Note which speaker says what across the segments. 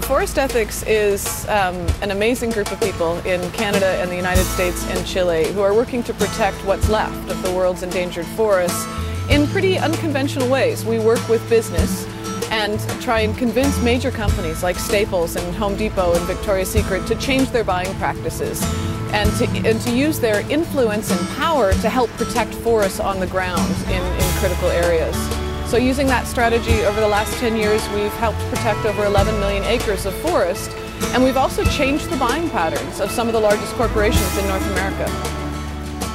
Speaker 1: Forest Ethics is an amazing group of people in Canada and the United States and Chile who are working to protect what's left of the world's endangered forests in pretty unconventional ways. We work with business and try and convince major companies like Staples and Home Depot and Victoria's Secret to change their buying practices and to use their influence and power to help protect forests on the ground in critical areas. So using that strategy over the last 10 years, we've helped protect over 11 million acres of forest, and we've also changed the buying patterns of some of the largest corporations in North America.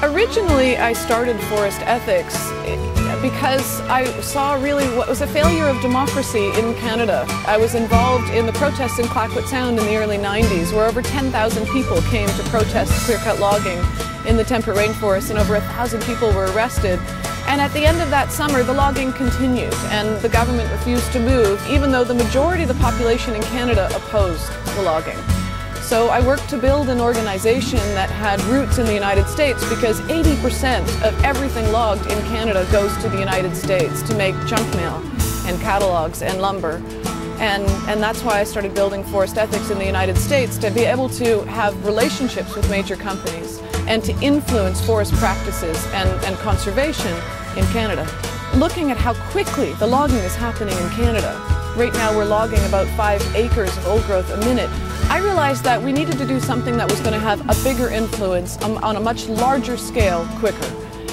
Speaker 1: Originally, I started Forest Ethics because I saw really what was a failure of democracy in Canada. I was involved in the protests in Clayoquot Sound in the early 90s, where over 10,000 people came to protest clear-cut logging in the temperate rainforest, and over 1,000 people were arrested. And at the end of that summer, the logging continued, and the government refused to move, even though the majority of the population in Canada opposed the logging. So I worked to build an organization that had roots in the United States, because 80% of everything logged in Canada goes to the United States to make junk mail and catalogs and lumber. And that's why I started building Forest Ethics in the United States, to be able to have relationships with major companies and to influence forest practices and conservation in Canada. Looking at how quickly the logging is happening in Canada, right now we're logging about 5 acres of old growth a minute, I realized that we needed to do something that was going to have a bigger influence on a much larger scale quicker.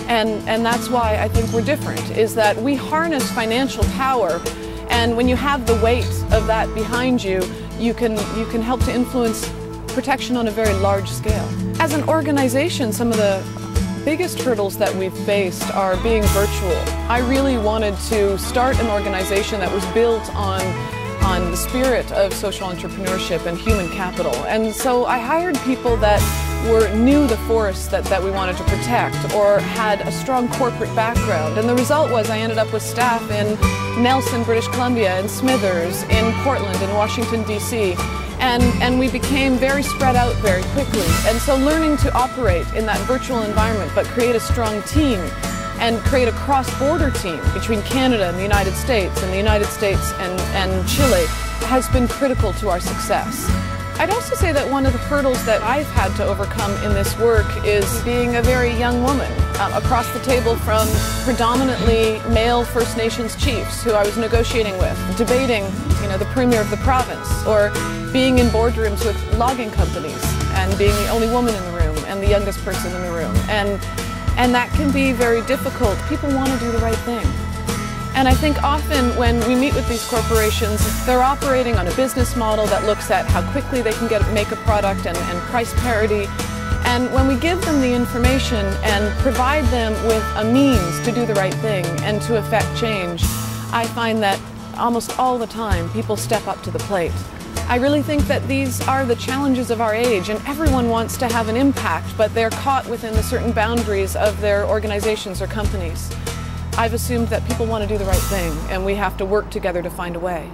Speaker 1: And that's why I think we're different, is that we harness financial power, and when you have the weight of that behind you, you can help to influence protection on a very large scale. As an organization, some of the biggest hurdles that we've faced are being virtual. I really wanted to start an organization that was built on the spirit of social entrepreneurship and human capital. And so I hired people that knew the forests that we wanted to protect, or had a strong corporate background. And the result was I ended up with staff in Nelson, British Columbia, in Smithers, in Portland, in Washington, D.C. And we became very spread out very quickly. And so learning to operate in that virtual environment, but create a strong team, and create a cross-border team between Canada and the United States, and the United States and Chile, has been critical to our success. I'd also say that one of the hurdles that I've had to overcome in this work is being a very young woman across the table from predominantly male First Nations chiefs who I was negotiating with, debating, the premier of the province, or being in boardrooms with logging companies and being the only woman in the room and the youngest person in the room. And that can be very difficult. People want to do the right thing. And I think often when we meet with these corporations, they're operating on a business model that looks at how quickly they can make a product and price parity. And when we give them the information and provide them with a means to do the right thing and to effect change, I find that almost all the time people step up to the plate. I really think that these are the challenges of our age, and everyone wants to have an impact, but they're caught within the certain boundaries of their organizations or companies. I've assumed that people want to do the right thing, and we have to work together to find a way.